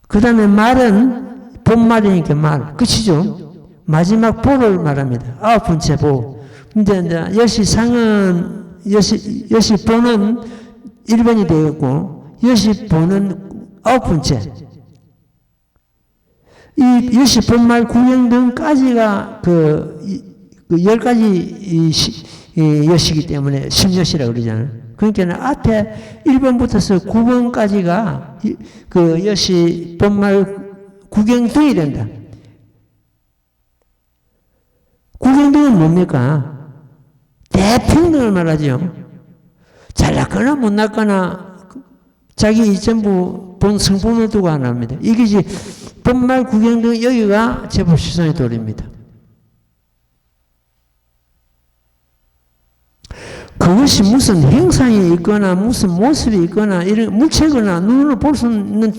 그 다음에 말은 본말이니까 말. 끝이죠. 마지막 보를 말합니다. 9번째 보. 근데 이제 여시 상은, 여시 보는 1번이 되었고, 여시 보는 9번째. 이 여시 본말 구경 등까지가 그 10가지 여시기 때문에 10여시라고 그러잖아요. 그러니까 앞에 1번부터서 9번까지가 그 여시 본말 구경등이 된다. 구경등은 뭡니까? 대평등을 말하죠. 잘났거나 못났거나 자기 전부 본 성품을 두고 안 합니다. 이게 이제 본말 구경등 여기가 제법실상의 도리입니다. 그것이 무슨 형상이 있거나 무슨 모습이 있거나 이런 물체거나 눈으로 볼 수 있는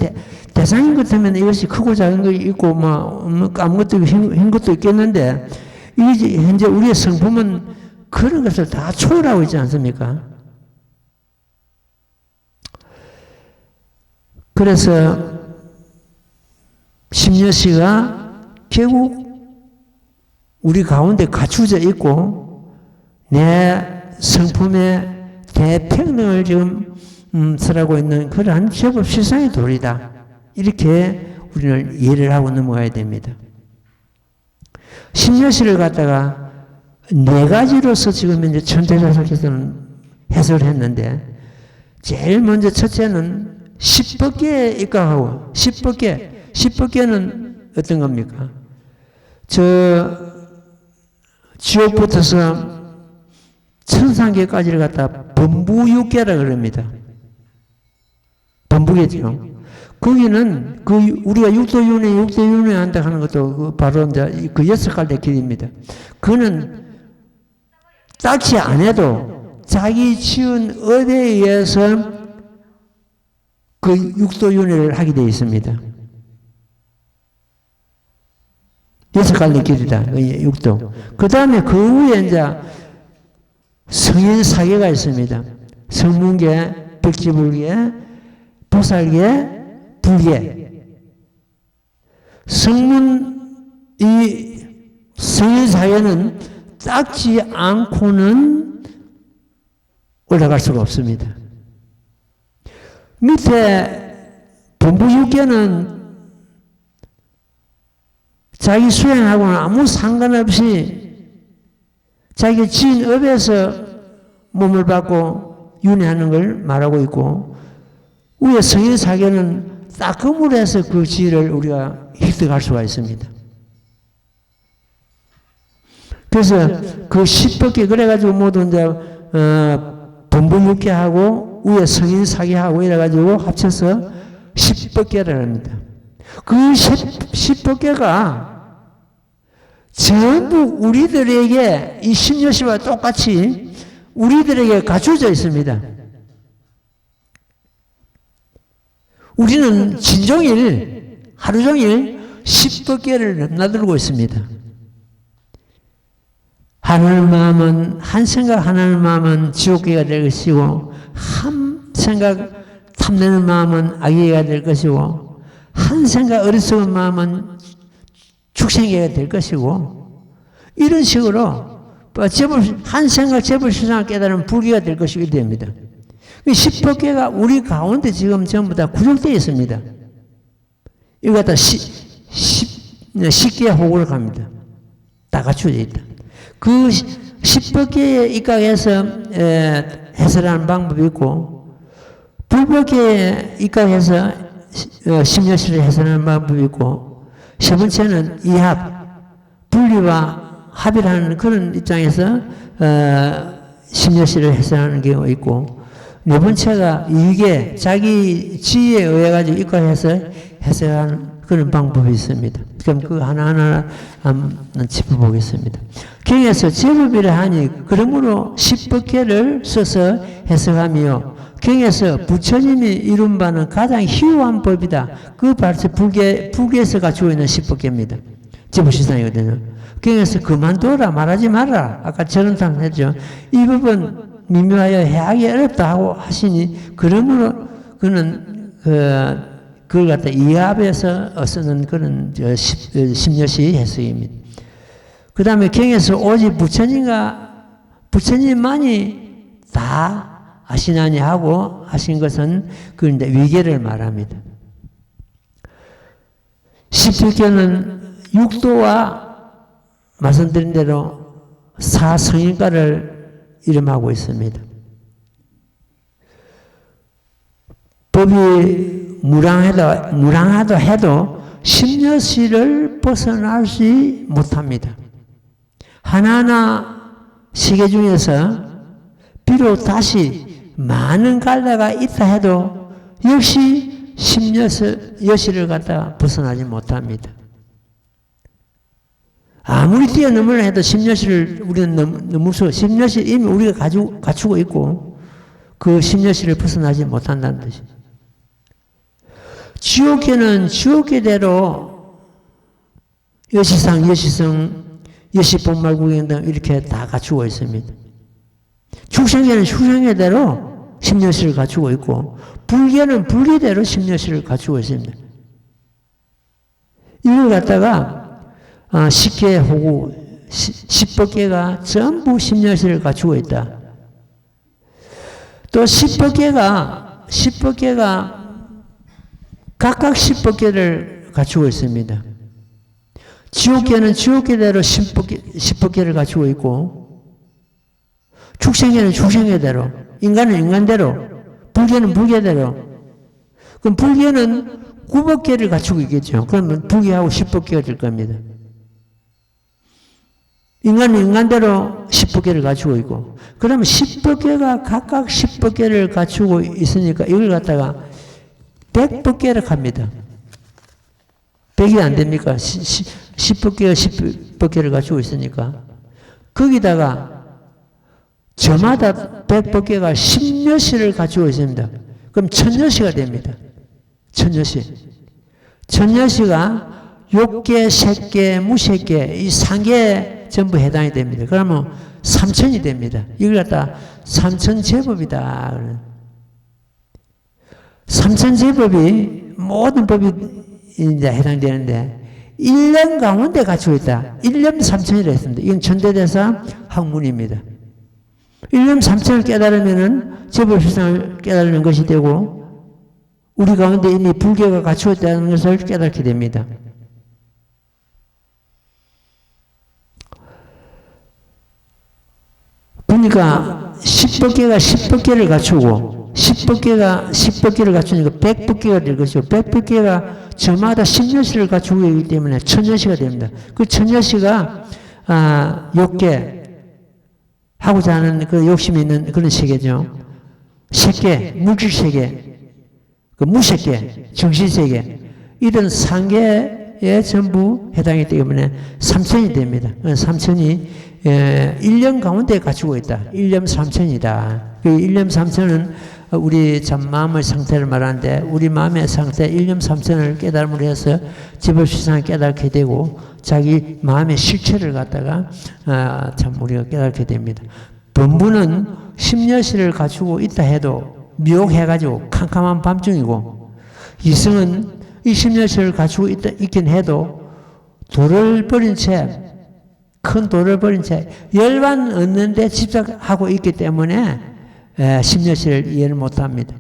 대상인 것 같으면 이것이 크고 작은 거 있고 뭐 아무것도 흰 것도 있겠는데 이게 현재 우리의 성품은 그런 것을 다 초월하고 있지 않습니까? 그래서 심여시가 결국 우리 가운데 갖추어져 있고 내 성품의 대평등을 지금 설하고 있는 그러한 제법 실상의 도리다. 이렇게 우리는 이해를 하고 넘어가야 됩니다. 심여시를 갖다가 네 가지로서 지금 이제 천태자석에서는 해석을 했는데 제일 먼저 첫째는 십법계에 입각하고 십법계는 어떤 겁니까? 지옥부터서 천상계까지를 갖다 범부육계라 그럽니다. 범부계죠. 거기는 우리가 육도윤회 한다 하는 것도 바로 이제 그 6갈래 길입니다. 그는 딱히 안 해도 자기 지은 업에 의해서 그 육도윤회를 하게 되어 있습니다. 6갈래 길이다. 육도. 그 다음에 그 후에 이제 성인사계가 있습니다. 성문계, 백지불계, 보살계, 불계. 성인사계는 닦지 않고는 올라갈 수가 없습니다. 밑에 본부육계는 자기 수행하고는 아무 상관없이 자기 지은 업에서 몸을 받고 윤회하는 걸 말하고 있고 위에 성인사계는 따끔을 해서 그 지혜를 우리가 획득할 수가 있습니다. 그래서 그 십법계 그래가지고 모두 이제 본부육계하고 위에 성인사계하고 이래가지고 합쳐서 십법계를 합니다. 그 십법계가 전부 우리들에게 이 심여시와 똑같이 우리들에게 갖춰져 있습니다. 우리는 진종일 하루 종일 십법계를 넘나들고 있습니다. 하나님 마음은 한 생각 하나님 마음은 지옥계가 될 것이고 한 생각 탐내는 마음은 악계가 될 것이고 한 생각 어리석은 마음은 축생계가 될 것이고 이런 식으로 한 생각 제법실상을 깨달으면 불계가 될 것이게 됩니다. 십법계가 우리 가운데 지금 전부 다 구족되어 있습니다. 이거 갖다 십계 호구를 갑니다. 다 갖춰져 있다. 그 십법계에 입각해서 해설하는 방법이 있고 불법계에 입각해서 심여시를 해설하는 방법이 있고 세 번째는 이합, 분리와 합이라는 그런 입장에서 심여시를 해설하는 경우가 있고 네 번째가 이게 자기 지혜에 의해 가지고 입각해서 해석하는 그런 방법이 있습니다. 그럼 그 하나하나 한번 짚어보겠습니다. 경에서 제법이라 하니 그러므로 십법계를 써서 해석하며 경에서 부처님이 이룬 바는 가장 희유한 법이다. 그 발세 불계에서 갖추고 있는 십법계입니다. 제법실상이거든요. 경에서 그만둬라 말하지 마라. 아까 저런탕 했죠. 이 부분 미묘하여 해하기 어렵다 하고 하시니 그러므로 그는 그걸 갖다 이합해서 쓰는 그런 심려시 해석입니다. 그 다음에 경에서 오직 부처님만이 다 아시나니 하고 하신 것은 그 이제 위계를 말합니다. 십육교는 육도와 말씀드린 대로 사성인가를 이름하고 있습니다. 법이 무량하다 해도 심려시를 벗어나지 못합니다. 하나하나 시계 중에서 비록 다시 많은 갈래가 있다 해도 역시 심려시를 갖다가 벗어나지 못합니다. 아무리 뛰어넘으려 해도 심려시를 우리는 넘을 수, 심려시 이미 우리가 갖추고 있고 그 심려시를 벗어나지 못한다는 뜻입니다. 지옥계는 지옥계대로 여시상, 여시성, 여시본말구경 등 이렇게 다 갖추고 있습니다. 축생계는 축생계대로 심려시를 갖추고 있고 불계는 불계대로 심려시를 갖추고 있습니다. 이걸 갖다가 십계 호구, 십법계가 전부 심려시를 갖추고 있다. 또 십법계가 각각 십법계를 갖추고 있습니다. 지옥계는 지옥계대로 십법계를 갖추고 있고 축생계는 축생계대로, 인간은 인간대로, 불계는 불계대로. 그럼 불계는 구법계를 갖추고 있겠죠. 그러면 불계하고 십법계가 될 겁니다. 인간은 인간대로 십법계를 갖추고 있고, 그러면 십법계가 각각 십법계를 갖추고 있으니까 이걸 갖다가 백법계를 합니다. 백이 안 됩니까? 십법계가 십법계를 갖추고 있으니까. 거기다가 저마다 백법계가 십여시를 갖추고 있습니다. 그럼 천여시가 됩니다. 천여시. 천여시가 욕계, 색계, 무색계 이 3개에 전부 해당이 됩니다. 그러면 삼천이 됩니다. 이걸 갖다 삼천제법이다. 삼천제법이 모든 법이 이제 해당되는데 1년 가운데 갖추고 있다. 1년 삼천이라 했습니다. 이건 천대대사 학문입니다. 1년 삼천을 깨달으면은 제법실상을 깨달는 것이 되고 우리 가운데 이미 불교가 갖추어 있다는 것을 깨닫게 됩니다. 그러니까 십법계가 십법계를 갖추고 십법계가 십법계를 갖추니까 백법계가 될 것이고 백법계가 저마다 십여시를 갖추고 있기 때문에 천여시가 됩니다. 그 천여시가 욕계 하고자 하는 그 욕심이 있는 그런 세계죠. 색계, 물질세계, 그 무색계, 정신세계 이런 3개에 전부 해당이 되기 때문에 삼천이 됩니다. 삼천이 1년 가운데 갖추고 있다. 1년 삼천이다. 그 1년 삼천은 우리 참 마음의 상태를 말하는데 우리 마음의 상태 1년 삼천을 깨달음으로 해서 제법실상을 깨닫게 되고 자기 마음의 실체를 갖다가 참 우리가 깨닫게 됩니다. 범부는 심려시를 갖추고 있다 해도 미혹해가지고 캄캄한 밤중이고 이승은 이 심려시를 갖추고 있긴 해도 돌을 버린 채 큰 돌을 버린 채 열반 얻는데 집착하고 있기 때문에 심려시를 이해를 못합니다.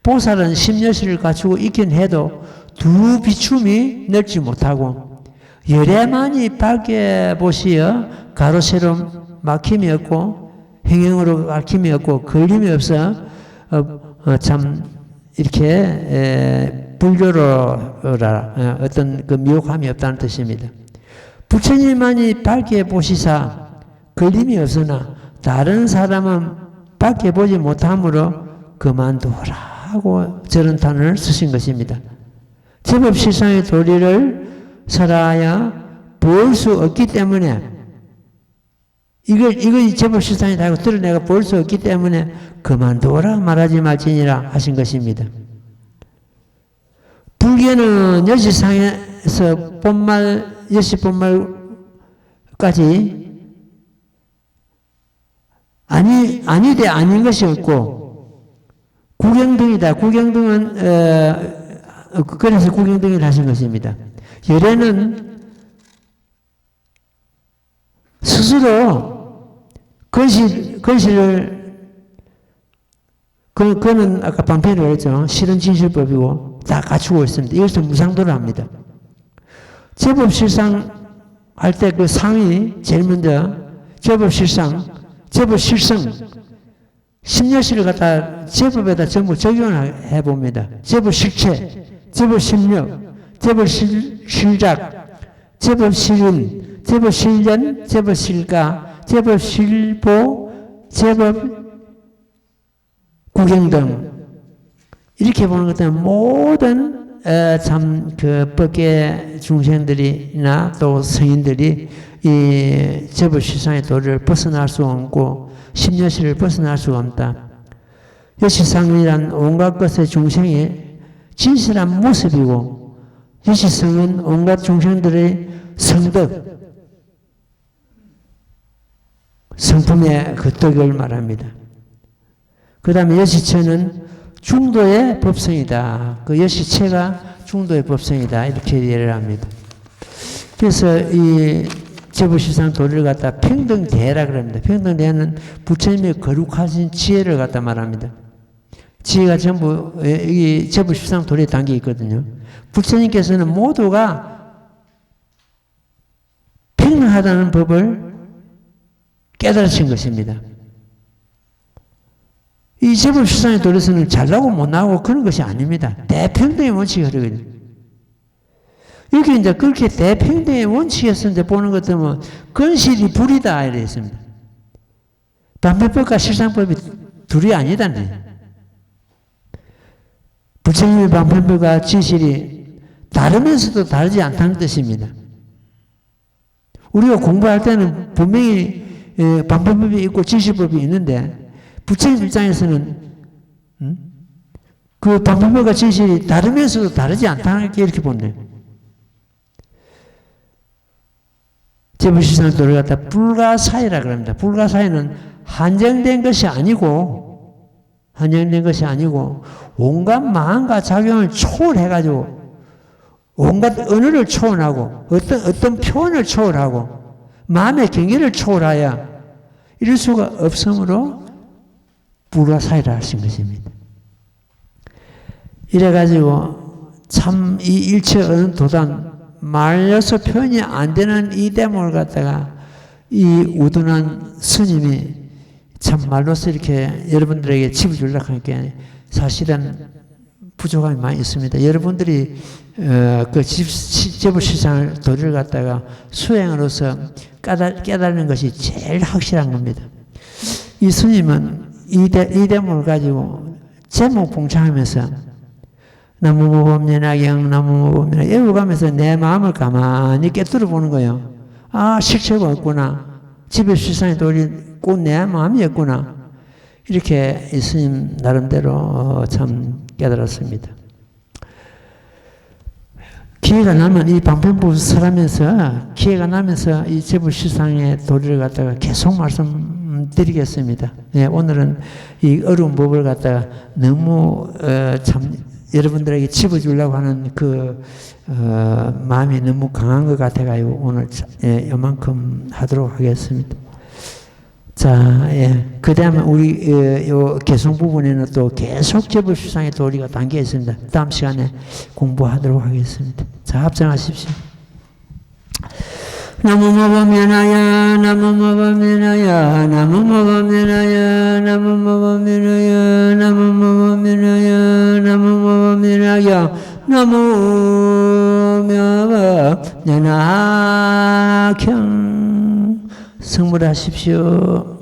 보살은 심려시를 갖추고 있긴 해도 두 비춤이 넓지 못하고 열애만이 밝게 보시어 가로 세로 막힘이 없고 행형으로 막힘이 없고 걸림이 없어 참 이렇게 불교로라 어떤 그 미혹함이 없다는 뜻입니다. 부처님만이 밝게 보시사 걸림이 없으나 다른 사람은 밝게 보지 못하므로 그만두어라 하고 저런 단어를 쓰신 것입니다. 제법실상의 도리를 살아야 볼 수 없기 때문에 이거 제법실상이다 하고 들어 내가 볼 수 없기 때문에 그만두어라 말하지 말지니라 하신 것입니다. 불교는 여시상에서 본말 여시본말 아니 돼 아닌 것이 없고 구경등이다. 구경등은 그래서 구경등을 하신 것입니다. 열애는 스스로 건실을 그는 아까 방패를 했죠. 실은 진실법이고 다 갖추고 있습니다. 이것을 무상도를 합니다. 제법실상 할 때 그 상이 제일 먼저 제법실성 10여시를 갖다 제법에다 전부 적용을 해봅니다. 제법실체, 제법실력, 제법실작, 제법실임, 제법실전, 제법실가, 제법실보, 제법구경 등 이렇게 보는 것 때문에 모든 참 그 법계 중생들이나 또 성인들이 이 제법실상의 도리를 벗어날 수 없고 심여시를 벗어날 수가 없다. 여시상이란 온갖 것의 중생의 진실한 모습이고 여시성은 온갖 중생들의 성덕, 성품의 그 덕을 말합니다. 그 다음에 여시처는 중도의 법성이다. 그 여시체가 중도의 법성이다. 이렇게 이해를 합니다. 그래서 이 제법실상 도리를 갖다 평등대라 그럽니다. 평등대는 부처님의 거룩하신 지혜를 갖다 말합니다. 지혜가 전부 이 제법실상 도리에 담겨 있거든요. 부처님께서는 모두가 평등하다는 법을 깨달으신 것입니다. 이 제법실상의 도리에서는 잘나고 못나고 그런 것이 아닙니다. 대평등의 원칙이 흐르거든요. 여기 이제 그렇게 대평등의 원칙에서 이제 보는 것 때문에 건실이 불이다 이랬습니다. 방패법과 실상법이 둘이 아니다네. 부처님의 방패법과 진실이 다르면서도 다르지 않다는 뜻입니다. 우리가 공부할 때는 분명히 방패법이 있고 진실법이 있는데 부처님 입장에서는 그 방법과 진실이 다르면서도 다르지 않다는 게 이렇게 본대요. 제법실상 도를 갖다 불가사의라 그럽니다. 불가사의는 한정된 것이 아니고 온갖 마음과 작용을 초월해가지고 온갖 언어를 초월하고 어떤 표현을 초월하고 마음의 경계를 초월하여 이럴 수가 없으므로 불가사의라 하신 것입니다. 이래가지고 참 이 일체 어느 도단 말려서 표현이 안 되는 이 대목을 갖다가 이 우둔한 스님이 참 말로서 이렇게 여러분들에게 짚어 주려고 하니까 사실은 부족함이 많이 있습니다. 여러분들이 그 제법실상을 도리를 갖다가 수행으로서 깨달는 것이 제일 확실한 겁니다. 이 스님은 이 대목을 가지고 제목 봉창하면서 나무모범연하경 나무모범연하경 외워가면서 내 마음을 가만히 깨뜨려 보는 거예요. 아, 실체가 없구나. 제법실상의 도리 꼭 내 마음이었구나. 이렇게 이 스님 나름대로 참 깨달았습니다. 기회가 나면 이 방편법을 설하면서 기회가 나면서 이 제법실상의 도리를 갖다가 계속 말씀드리겠습니다. 네, 오늘은 이 어려운 법을 갖다가 너무 참 여러분들에게 짚어주려고 하는 그 마음이 너무 강한 것 같아가지고 오늘 이만큼 하도록 하겠습니다. 자, 그 다음에 우리 요 개성 부분에는 또 계속 제법실상의 도리가 담겨 있습니다. 다음 시간에 공부하도록 하겠습니다. 자, 합장하십시오. 나무모범연하야 나무모범연하야 나무모범연하야 나무모범연하야 나무모범연하야 나무모범연하야 나무모범연하경 성불하십시오.